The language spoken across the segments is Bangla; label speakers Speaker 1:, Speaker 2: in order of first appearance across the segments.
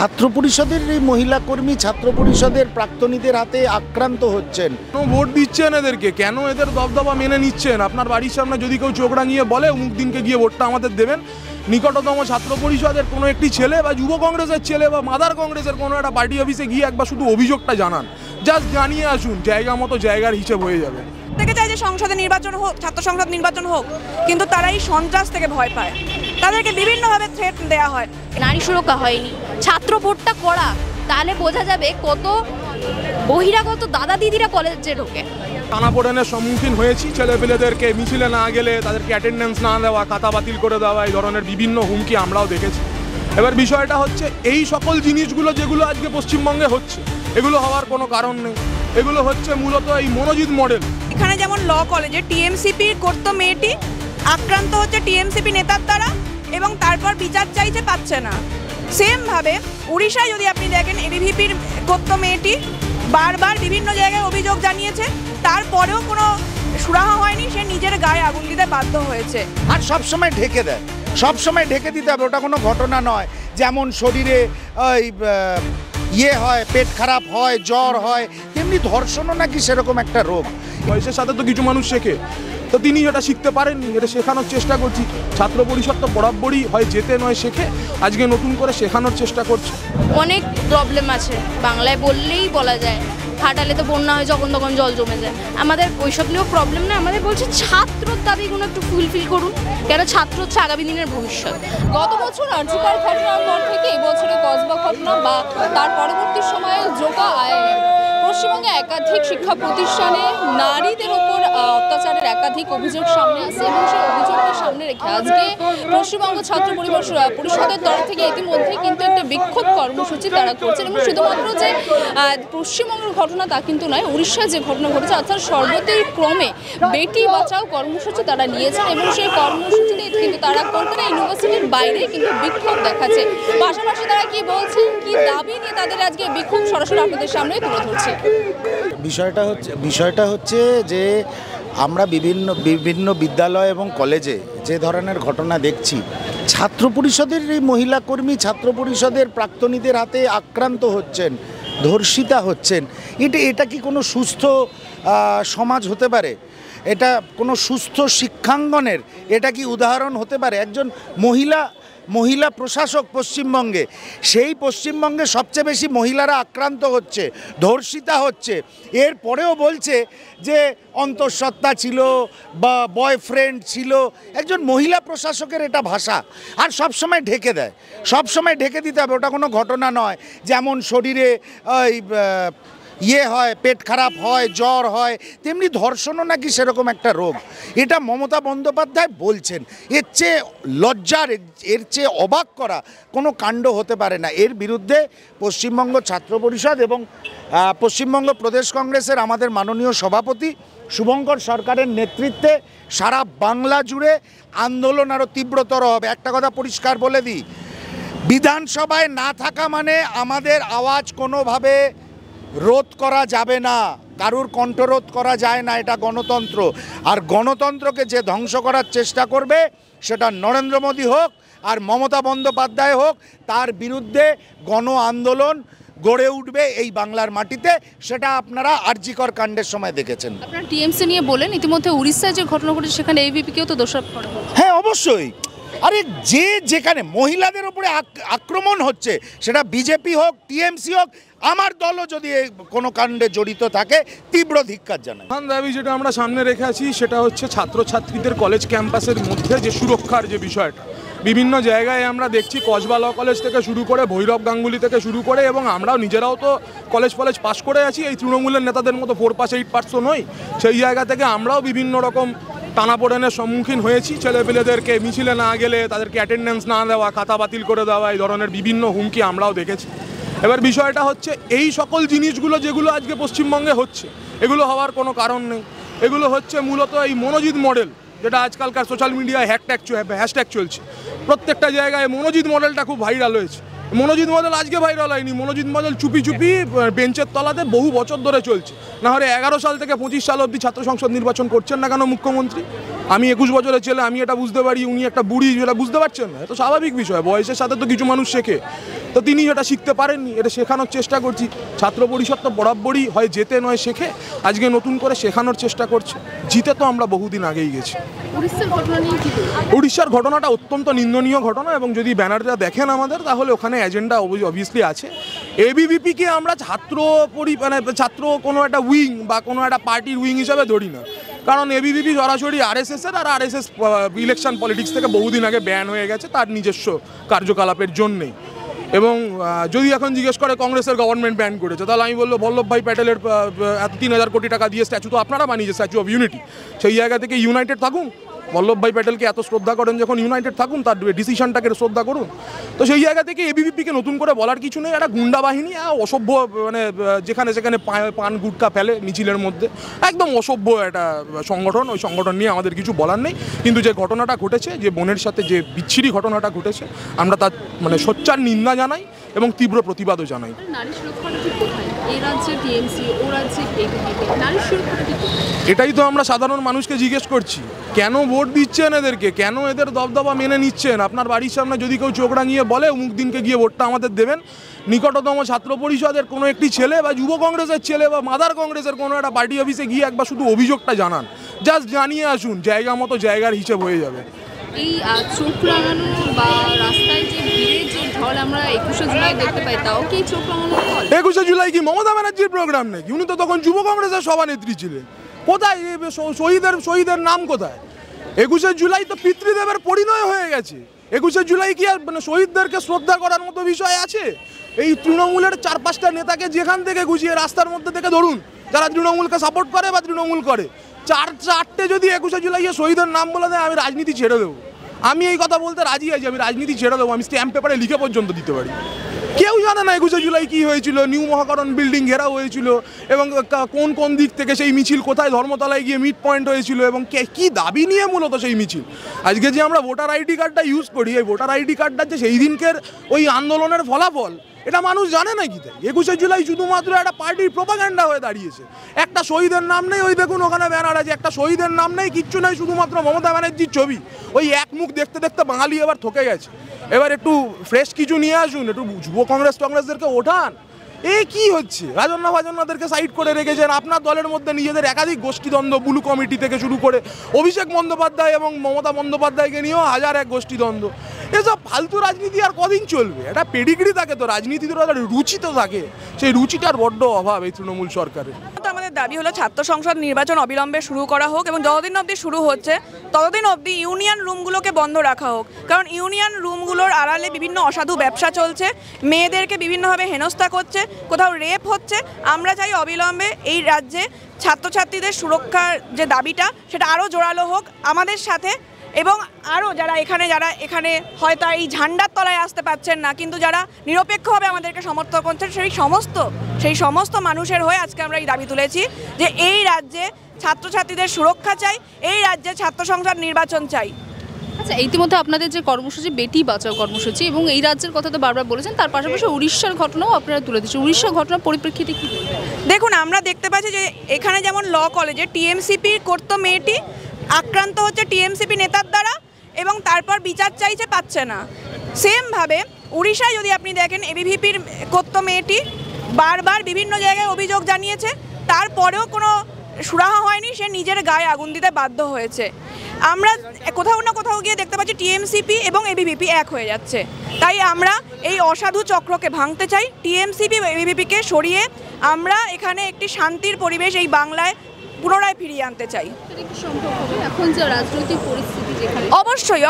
Speaker 1: ছাত্র পরিষদের এই মহিলা কর্মী ছাত্র পরিষদের প্রাক্তনীদের হাতে আক্রান্ত হচ্ছেন।
Speaker 2: ভোট দিচ্ছেন এদেরকে, কেন এদের দবদবা মেনে নিচ্ছেন? আপনার বাড়ির সামনে যদি কেউ চোখ রাঙিয়ে বলে অমুক দিনকে গিয়ে ভোটটা আমাদের দেবেন, নিকটতম ছাত্র পরিষদের কোনো একটি ছেলে বা যুব কংগ্রেসের ছেলে বা মাদার কংগ্রেসের কোনো একটা পার্টি অফিসে গিয়ে একবার শুধু অভিযোগটা জানান, জাস্ট জানিয়ে আসুন, জায়গা মতো জায়গার হিসেব হয়ে যাবে।
Speaker 3: থেকে চাই যে সংসদে নির্বাচন হোক, ছাত্র সংসদ নির্বাচন হোক, কিন্তু তারা এই সন্ত্রাস থেকে ভয় পায়, তাদেরকে বিভিন্নভাবে থ্রেট দেওয়া হয়।
Speaker 4: নারী সুরক্ষা হয়নি, ছাত্র ভোটটা করা, তাহলে বোঝা যাবে কত বহিরাগত দাদা দিদিরা কলেজে ঢোকে।
Speaker 2: টানাপোড়েনের সম্মুখীন হয়েছি, ছেলেপেলেদেরকে মিছিলে না গেলে তাদেরকে অ্যাটেন্ডেন্স না দেওয়া, খাতা বাতিল করে দেওয়া, এই ধরনের বিভিন্ন হুমকি আমরাও দেখেছি। এবার বিষয়টা হচ্ছে এই সকল জিনিসগুলো যেগুলো আজকে পশ্চিমবঙ্গে হচ্ছে, এগুলো হওয়ার কোনো কারণ নেই। এগুলো হচ্ছে মূলত এই মনোজিৎ মডেল।
Speaker 3: এখানে যেমন ল কলেজে টিএমসিপি করতো মেয়েটি আক্রান্ত হচ্ছে টিএমসিপি নেতার দ্বারা এবং তারপর বিচার চাইতে পাচ্ছে না। সেমভাবে উড়িষ্যায় যদি আপনি দেখেন এবিভিপির করতো মেয়েটি বারবার বিভিন্ন জায়গায় অভিযোগ জানিয়েছে, তারপরেও কোনো সুরাহা হয়নি, সে নিজের গায়ে আগুন দিতে বাধ্য হয়েছে।
Speaker 1: আর সবসময় ঢেকে দেয়, সবসময় ঢেকে দিতে হবে, ওটা কোনো ঘটনা নয়। যেমন শরীরে হয়, পেট খারাপ হয়, জ্বর হয়, তেমনি ধর্ষণও নাকি সেরকম একটা রোগ।
Speaker 2: বয়সের সাথে তো কিছু মানুষ শেখে, তো তিনি এটা শিখতে পারেননি, এটা শেখানোর চেষ্টা করছি। ছাত্র পরিষদ তো বরাবরই হয় যেতে নয় শেখে, আজকে নতুন করে শেখানোর চেষ্টা করছে।
Speaker 4: অনেক প্রবলেম আছে, বাংলায় বললেই বলা যায়। ঘাটালে তো বন্যা হয়, যখন তখন জল জমে যায়। আমাদের ওইসব নিয়েও প্রবলেম না, আমাদের বলছে ছাত্রর দাবিগুলো একটু ফুলফিল করুন, কেন ছাত্র হচ্ছে আগামী দিনের ভবিষ্যৎ।
Speaker 5: গত বছর আর্যিকর ঘটনার পর থেকে এবছরে কসবা ঘটনা বা তার পরবর্তী সময়ে যোগা পশ্চিমবঙ্গে একাধিক শিক্ষা প্রতিষ্ঠানে নারীদের ওপর অত্যাচারের একাধিক অভিযোগ সামনে আসছে এবং সেই অভিযোগকে সামনে রেখে আজকে পশ্চিমবঙ্গ ছাত্র পরিষদের তরফ থেকে ইতিমধ্যে কিন্তু একটা বিক্ষোভ কর্মসূচি তারা করছেন। এবং শুধুমাত্র যে পশ্চিমবঙ্গের ঘটনা তা কিন্তু নয়, উড়িষ্যায় যে ঘটনা ঘটেছে অর্থাৎ সর্বত্রক্রমে বেটি বাঁচাও কর্মসূচি তারা নিয়েছেন এবং সেই কর্মসূচিতে কিন্তু তারা কলকাতা ইউনিভার্সিটির বাইরে কিন্তু বিক্ষোভ দেখাচ্ছে। পাশাপাশি তারা কি বলছেন, কি দাবি নিয়ে তাদের আজকে বিক্ষোভ, সরাসরি আপনাদের সামনে তুলে ধরছে।
Speaker 1: বিষয়টা হচ্ছে যে আমরা বিভিন্ন বিদ্যালয় এবং কলেজে যে ধরনের ঘটনা দেখছি, ছাত্র পরিষদের এই মহিলা কর্মী ছাত্র পরিষদের প্রাক্তনীদের হাতে আক্রান্ত হচ্ছেন, ধর্ষিতা হচ্ছেন, এটা কি কোনো সুস্থ সমাজ হতে পারে? এটা কোনো সুস্থ শিক্ষাঙ্গনের এটা কি উদাহরণ হতে পারে? একজন মহিলা প্রশাসক পশ্চিমবঙ্গে, সেই পশ্চিমবঙ্গে সবচেয়ে বেশি মহিলারা আক্রান্ত হচ্ছে, ধর্ষিতা হচ্ছে, এরপরেও বলছে যে অন্তঃসত্ত্বা ছিল বা বয়ফ্রেন্ড ছিল। একজন মহিলা প্রশাসকের এটা ভাষা, আর সবসময় ঢেকে দেয়, সবসময় ঢেকে দিতে হবে, ওটা কোনো ঘটনা নয়। যেমন শরীরে হয়, পেট খারাপ হয়, জ্বর হয়, তেমনি ধর্ষণও নাকি সেরকম একটা রোগ। এটা মমতা বন্দ্যোপাধ্যায় বলছেন। এর চেয়ে লজ্জার, এর চেয়ে অবাক করা কোনো কাণ্ড হতে পারে না। এর বিরুদ্ধে পশ্চিমবঙ্গ ছাত্র পরিষদ এবং পশ্চিমবঙ্গ প্রদেশ কংগ্রেসের আমাদের মাননীয় সভাপতি শুভঙ্কর সরকারের নেতৃত্বে সারা বাংলা জুড়ে আন্দোলন আরও তীব্রতর হবে। একটা কথা পরিষ্কার বলে দিই, বিধানসভায় না থাকা মানে আমাদের আওয়াজ কোনোভাবে রোধ করা যাবে না, কারুর কণ্ঠরোধ করা যায় না, এটা গণতন্ত্র। আর গণতন্ত্রকে যে ধ্বংস করার চেষ্টা করবে সেটা নরেন্দ্র মোদী হোক আর মমতা বন্দ্যোপাধ্যায় হোক, তার বিরুদ্ধে গণ আন্দোলন গড়ে উঠবে এই বাংলার মাটিতে। সেটা আপনারা আরজিকর কাণ্ডের সময় দেখেছেন।
Speaker 5: আপনারা টিএমসি নিয়ে বলেন, ইতিমধ্যে উড়িষ্যায় যে ঘটনা ঘটেছে সেখানে এবিভিপিকেও তো দোষারোপ করা হয়েছে।
Speaker 1: হ্যাঁ, অবশ্যই। আরে যেখানে মহিলাদের উপরে আক্রমণ হচ্ছে, সেটা বিজেপি হোক, টিএমসি হোক, আমার দলও যদি কোনো কাণ্ডে জড়িত থাকে, তীব্র ধিক্কার জানাই।
Speaker 2: দাবি যেটা আমরা সামনে রেখে আছি সেটা হচ্ছে ছাত্রছাত্রীদের কলেজ ক্যাম্পাসের মধ্যে যে সুরক্ষার যে বিষয়টা, বিভিন্ন জায়গায় আমরা দেখছি, কসবা ল কলেজ থেকে শুরু করে ভৈরব গাঙ্গুলি থেকে শুরু করে, এবং আমরাও নিজেরাও তো কলেজ পাস করে আছি, এই তৃণমূলের নেতাদের মতো 4 পাস 8 পাস নই। সেই জায়গা থেকে আমরাও বিভিন্ন রকম টানাপোড়েনের সম্মুখীন হয়েছি, ছেলেপেলেদেরকে মিছিলে না গেলে তাদেরকে অ্যাটেন্ডেন্স না দেওয়া, খাতা বাতিল করে দেওয়া, এই ধরনের বিভিন্ন হুমকি আমরাও দেখেছি। এবার বিষয়টা হচ্ছে এই সকল জিনিসগুলো যেগুলো আজকে পশ্চিমবঙ্গে হচ্ছে, এগুলো হওয়ার কোনো কারণ নেই। এগুলো হচ্ছে মূলত এই মনোজিৎ মডেল, যেটা আজকালকার সোশ্যাল মিডিয়ায় হ্যাশট্যাগ চলছে। প্রত্যেকটা জায়গায় মনোজিৎ মডেলটা খুব ভাইরাল হয়েছে। মনোজিৎ মডেল আজকে ভাইরাল হয়নি, মনোজিৎ মডেল চুপি বেঞ্চের তলাতে বহু বছর ধরে চলছে। না হলে 11 সাল থেকে 25 সাল অবধি ছাত্র সংসদ নির্বাচন করছেন না কেন মুখ্যমন্ত্রী? আমি 21 বছরের ছেলে, আমি এটা বুঝতে পারি, উনি একটা বুড়ি যেটা বুঝতে পারছেন না, এটা স্বাভাবিক বিষয়। বয়সের সাথে তো কিছু মানুষ শেখে, তো তিনি এটা শিখতে পারেননি, এটা শেখানোর চেষ্টা করছি। ছাত্র পরিষদ তো বরাবরই হয় যেতে নয় শেখে, আজকে নতুন করে শেখানোর চেষ্টা করছে। জিতে তো আমরা বহুদিন আগেই গেছি। উড়িষ্যার ঘটনাটা অত্যন্ত নিন্দনীয় ঘটনা, এবং যদি ব্যানারটা দেখেন আমাদের, তাহলে ওখানে এজেন্ডা অবভিয়াসলি আছে। এবিভিপিকে আমরা ছাত্র কোনো একটা উইং বা কোনো একটা পার্টির উইং হিসাবে ধরি না, কারণ এবিভিপি সরাসরি আরএসএসের, আর আরএসএস ইলেকশন পলিটিক্স থেকে বহুদিন আগে ব্যান হয়ে গেছে তার নিজস্ব কার্যকলাপের জন্যেই। এবং যদি এখন জিজ্ঞেস করে কংগ্রেসের গভর্নমেন্ট ব্যান করেছে, তাহলে আমি বলবো বল্লভভাই প্যাটেলের এত 3000 কোটি টাকা দিয়ে স্ট্যাচু তো আপনারা বানিয়েছে, স্ট্যাচু অফ ইউনিটি, সেই জায়গা থেকে ইউনাইটেড থাকুন। বল্লভভাই প্যাটেলকে এত শ্রদ্ধা করেন যখন, ইউনাইটেড থাকুন, তার ডিসিশনটাকে শ্রদ্ধা করুন। তো সেই জায়গা থেকে এবিভিপিকে নতুন করে বলার কিছু নেই। একটা গুন্ডা বাহিনী, অসভ্য, মানে যেখানে সেখানে পান গুটকা ফেলে মিছিলের মধ্যে, একদম অসভ্য একটা সংগঠন। ওই সংগঠন নিয়ে আমাদের কিছু বলার নেই। কিন্তু যে ঘটনাটা ঘটেছে, যে বোনের সাথে যে বিচ্ছিরি ঘটনাটা ঘটেছে, আমরা তার মানে সোচ্চার নিন্দা জানাই এবং তীব্র প্রতিবাদও জানাই। এটাই তো আমরা সাধারণ মানুষকে জিজ্ঞেস করছি, কেন ভোট দিচ্ছেন এদেরকে, কেন এদের দবদবা মেনে নিচ্ছেন? আপনার বাড়ির সামনে যদি কেউ চোখ রাঙিয়ে বলে অমুক দিনকে গিয়ে ভোটটা আমাদের দেবেন, নিকটতম ছাত্র পরিষদের কোনো একটি ছেলে বা যুব কংগ্রেসের ছেলে বা মাদার কংগ্রেসের কোনো একটা পার্টি অফিসে গিয়ে একবার শুধু অভিযোগটা জানান, জাস্ট জানিয়ে আসুন, জায়গা মতো জায়গার হিসেব হয়ে যাবে।
Speaker 5: এই চোখ রাঙানো বা রাস্তায় যে ভিড়ের যে ঢল আমরা 21শে জুলাই দেখতে পাই, তাও কি চোখ রাঙানো ঢল?
Speaker 2: 21শে জুলাই কি মমতা ব্যানার্জির প্রোগ্রাম নাকি? উনি তো তখন যুব কংগ্রেসের সভানেত্রী ছিলেন। কোথায় শহীদের নাম কোথায়? 21শে জুলাই তো পিতৃদেবের পরিণয় হয়ে গেছে। 21শে জুলাই কি আর মানে শহীদদেরকে শ্রদ্ধা করার মতো বিষয় আছে? এই তৃণমূলের 4-5টা নেতাকে যেখান থেকে গুছিয়ে রাস্তার মধ্যে থেকে ধরুন, যারা তৃণমূলকে সাপোর্ট করে বা তৃণমূল করে, 4-4টে যদি 21শে জুলাইয়ে শহীদের নাম বলে দেয়, আমি রাজনীতি ছেড়ে দেবো। আমি এই কথা বলতে রাজি আছি, আমি রাজনীতি ছেড়ে দেবো। আমি স্ট্যাম্প পেপারে লিখে পর্যন্ত দিতে পারি। কেউ জানে না 21শে জুলাই কী হয়েছিল, নিউ মহাকরণ বিল্ডিং ঘেরাও হয়েছিল, এবং কোন কোন দিক থেকে সেই মিছিল, কোথায় ধর্মতলায় গিয়ে মিড পয়েন্ট হয়েছিল, এবং কী দাবি নিয়ে মূলত সেই মিছিল। আজকে যে আমরা ভোটার আইডি কার্ডটা ইউজ করি, এই ভোটার আইডি কার্ডটা যে সেই দিনকের ওই আন্দোলনের ফলাফল, এটা মানুষ জানে না কি? তাই 21শে জুলাই শুধুমাত্র একটা পার্টির প্রোপাগান্ডা হয়ে দাঁড়িয়েছে। একটা শহীদের নাম নেই, ওই দেখুন ওখানে ব্যানার আছে, একটা শহীদের নাম নেই, কিচ্ছু নেই, শুধুমাত্র মমতা ব্যানার্জির ছবি। ওই এক মুখ দেখতে দেখতে বাঙালি এবার ঠকে গেছে। এবার একটু ফ্রেশ কিছু নিয়ে আসুন, একটু যুব কংগ্রেসদেরকে ওঠান। এই কি হচ্ছে? রাজন্যাদেরকে সাইড করে রেখেছেন। আপনার দলের মধ্যে নিজেদের একাধিক গোষ্ঠীদ্বন্দ্ব, বুলু কমিটি থেকে শুরু করে অভিষেক বন্দ্যোপাধ্যায় এবং মমতা বন্দ্যোপাধ্যায়কে নিয়েও 1001 গোষ্ঠীদ্বন্দ্ব। এসব ফালতু রাজনীতি আর কদিন চলবে? একটা পেডিগ্রি থাকে তো রাজনীতির, রুচি তো থাকে, সেই রুচিটার বড্ড অভাব এই তৃণমূল সরকারের।
Speaker 3: আমাদের দাবি হলো ছাত্র সংসদ নির্বাচন অবিলম্বে শুরু করা হোক, এবং যতদিন অবধি শুরু হচ্ছে ততদিন অবধি ইউনিয়ন রুমগুলোকে বন্ধ রাখা হোক। কারণ ইউনিয়ন রুমগুলোর আড়ালে বিভিন্ন অসাধু ব্যবসা চলছে, মেয়েদেরকে বিভিন্নভাবে হেনস্থা করছে, কোথাও রেপ হচ্ছে। আমরা চাই অবিলম্বে এই রাজ্যে ছাত্রছাত্রীদের সুরক্ষার যে দাবিটা, সেটা আরও জোরালো হোক আমাদের সাথে, এবং আরও যারা এখানে হয়তো এই ঝান্ডার তলায় আসতে পারছেন না, কিন্তু যারা নিরপেক্ষভাবে আমাদেরকে সমর্থন করছেন, সেই সমস্ত মানুষের হয়ে আজকে আমরা এই দাবি তুলেছি যে এই রাজ্যে ছাত্রছাত্রীদের সুরক্ষা চাই, এই রাজ্যে ছাত্র সংসদ নির্বাচন চাই।
Speaker 5: আচ্ছা, ইতিমধ্যে আপনাদের যে কর্মসূচি বেটি বাঁচাও কর্মসূচি, এবং এই রাজ্যের কথা তো বারবার বলেছেন, তার পাশাপাশি উড়িষ্যার ঘটনাও আপনারা তুলে দিচ্ছেন। উড়িষ্যার ঘটনার পরিপ্রেক্ষিতে কি বলবেন?
Speaker 3: দেখুন, আমরা দেখতে পাচ্ছি যে এখানে যেমন ল কলেজে টিএমসিপির করত মেয়েটি আক্রান্ত হচ্ছে টিএমসিপি নেতার দ্বারা, এবং তারপর বিচার চাইছে, পাচ্ছে না। সেমভাবে উড়িষ্যায় যদি আপনি দেখেন, এবিভিপির করত মেয়েটি বারবার বিভিন্ন জায়গায় অভিযোগ জানিয়েছে, তারপরেও কোনো সুরাহা হয়নি, সে নিজের গায়ে আগুন দিতে বাধ্য হয়েছে। আমরা কোথাও না কোথাও গিয়ে দেখতে পাচ্ছি টিএমসিপি এবং এবিভিপি এক হয়ে যাচ্ছে। তাই আমরা এই অসাধু চক্রকে ভাঙতে চাই, টিএমসিপি এবং এবিভিপিকে সরিয়ে আমরা এখানে একটি শান্তির পরিবেশ এই বাংলায় পুনরায় ফিরিয়ে আনতে চাই।
Speaker 5: এখন যে রাজনৈতিক পরিস্থিতি,
Speaker 3: অবশ্যই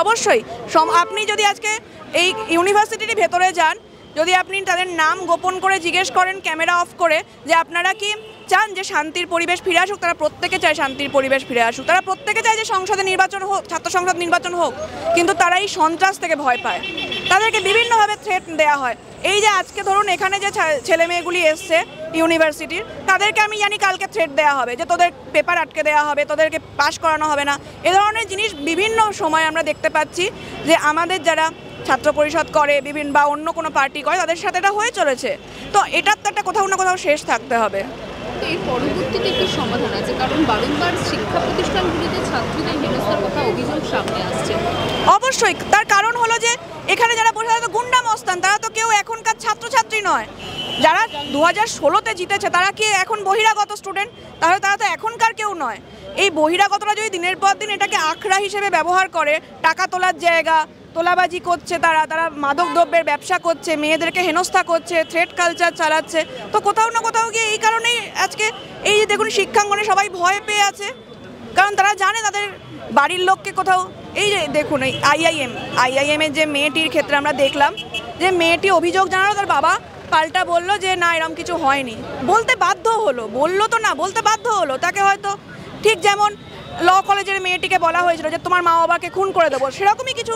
Speaker 3: আপনি যদি আজকে এই ইউনিভার্সিটির ভেতরে যান, যদি আপনি তাদের নাম গোপন করে জিজ্ঞেস করেন ক্যামেরা অফ করে যে আপনারা কি চান যে শান্তির পরিবেশ ফিরে আসুক, তারা প্রত্যেকে চায় শান্তির পরিবেশ ফিরে আসুক, তারা প্রত্যেকে চায় যে সংসদে নির্বাচন হোক, ছাত্র সংসদ নির্বাচন হোক, কিন্তু তারা এই সন্ত্রাস থেকে ভয় পায়, তাদেরকে বিভিন্নভাবে থ্রেট দেওয়া হয়। এই যে আজকে ধরুন এখানে যে ছেলে মেয়েগুলি এসছে ইউনিভার্সিটির, তাদেরকে আমি জানি কালকে থ্রেট দেওয়া হবে যে তোদের পেপার আটকে দেওয়া হবে, তোদেরকে পাস করানো হবে না। এ ধরনের জিনিস বিভিন্ন সময় আমরা দেখতে পাচ্ছি যে আমাদের যারা ছাত্র পরিষদ করে বিভিন্ন বা অন্য কোনো পার্টি করে, তাদের সাথে এটা হয়ে চলেছে। তো এটার তো একটা কোথাও না কোথাও শেষ থাকতে হবে।
Speaker 5: তো এর পরবর্তীতে কি সমাধান আছে? কারণ বারংবার শিক্ষা প্রতিষ্ঠানগুলিতে ছাত্রদের হেনস্থার কথা অভিযোগ সামনে আসছে।
Speaker 3: অবশ্যই তার কারণ হলো যে এখানে যারা বসে আছে গুন্ডা মস্তান, তারা তো কেউ এখনকার ছাত্রছাত্রী নয়। যারা 2016-তে জিতেছে তারা কি এখন বহিরাগত স্টুডেন্ট? তাহলে তারা তো এখনকার কেউ নয়। এই বহিরাগতরা যদি দিনের পর দিন এটাকে আখড়া হিসেবে ব্যবহার করে, টাকা তোলার জায়গা, তোলাবাজি করছে, তারা মাদক দ্রব্যের ব্যবসা করছে, মেয়েদেরকে হেনস্থা করছে, থ্রেট কালচার চালাচ্ছে, তো কোথাও না কোথাও গিয়ে এই কারণেই আজকে এই যে দেখুন শিক্ষাঙ্গনে সবাই ভয় পেয়ে আছে। কারণ তারা জানে তাদের বাড়ির লোককে কোথাও, এই যে দেখুন এই আইআইএমের যে মেয়েটির ক্ষেত্রে আমরা দেখলাম যে মেয়েটি অভিযোগ জানালো, তার বাবা পাল্টা বলল যে না এরকম কিছু হয়নি, বলতে বাধ্য হলো, বললো তো না, বলতে বাধ্য হলো। তাকে হয়তো ঠিক যেমন ল কলেজের মেয়েটিকে বলা হয়েছিল যে তোমার মা বাবাকে খুন করে দেবো, সেরকমই কিছু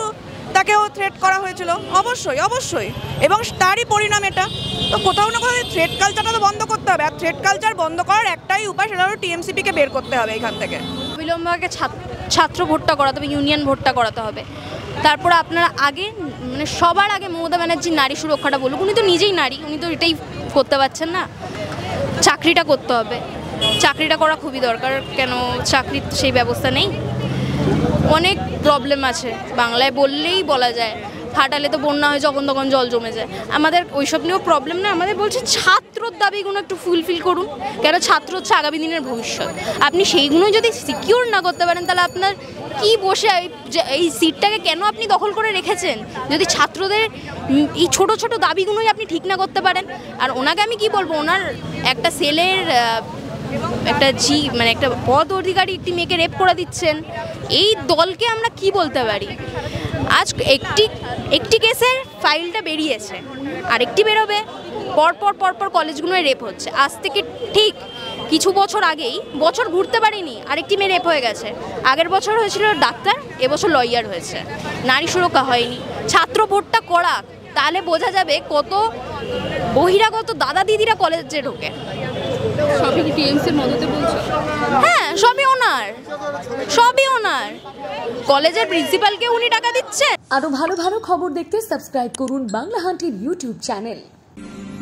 Speaker 3: তাকেও থ্রেট করা হয়েছিল। অবশ্যই এবং তারই পরিণাম এটা। তো কোথাও না কোথাও থ্রেট কালচারটা তো বন্ধ করতে হবে, আর থ্রেট কালচার বন্ধ করার একটাই উপায়, সেটা হলো টিএমসিপিকে বের করতে হবে এখান থেকে।
Speaker 4: অবিলম্বে ছাত্র ভোটটা করাতে হবে, ইউনিয়ন ভোটটা করাতে হবে। তারপর আপনারা আগে মানে সবার আগে মমতা ব্যানার্জির নারী সুরক্ষাটা বলুক। উনি তো নিজেই নারী, উনি তো এটাই করতে পারছেন না। চাকরিটা করতে হবে, চাকরিটা করা খুবই দরকার। কেন চাকরির সেই ব্যবস্থা নেই? অনেক প্রবলেম আছে, বাংলায় বললেই বলা যায়। হাটালে তো বন্যা হয়, যখন তখন জল জমে যায়। আমাদের ওইসব নিয়েও প্রবলেম না, আমাদের বলছে ছাত্রর দাবিগুলো একটু ফুলফিল করুন। কেন ছাত্র হচ্ছে আগামী দিনের ভবিষ্যৎ। আপনি সেইগুলো যদি সিকিউর না করতে পারেন, তাহলে আপনার কি বসে এই সিটটাকে কেন আপনি দখল করে রেখেছেন? যদি ছাত্রদের এই ছোট ছোট দাবিগুলোই আপনি ঠিক না করতে পারেন। আর ওনাকে আমি কি বলবো, ওনার একটা সেলের একটা মানে একটা পদ অধিকারী একটি মেয়েকে রেপ করে দিচ্ছেন, এই দলকে আমরা কি বলতে পারি? আজ একটি কেসের ফাইলটা বেরিয়েছে, আরেকটি বেরোবে। পরপর কলেজগুলোয় রেপ হচ্ছে। আজ থেকে ঠিক কিছু বছর আগেই, বছর ঘুরতে পারিনি, আরেকটি মেয়ে রেপ হয়ে গেছে। আগের বছর হয়েছিল ডাক্তার, এবছর লয়ার হয়েছে। নারী সুরক্ষা হয়নি। ছাত্র ভোটটা করাক, তাহলে বোঝা যাবে কত বহিরাগত দাদা দিদিরা কলেজে ঢোকে।
Speaker 5: সবই কি টিএমসির মদতে বলছো?
Speaker 4: হ্যাঁ, সবই ওনার। কলেজের প্রিন্সিপালকে উনি টাকা দিচ্ছে।
Speaker 6: আরো ভালো খবর দেখতে সাবস্ক্রাইব করুন বাংলা হান্টের ইউটিউব চ্যানেল।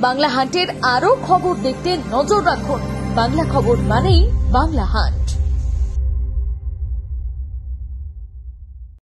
Speaker 6: বাংলা হান্টের আরো খবর দেখতে নজর রাখুন। বাংলা খবর মানেই বাংলা হান্ট।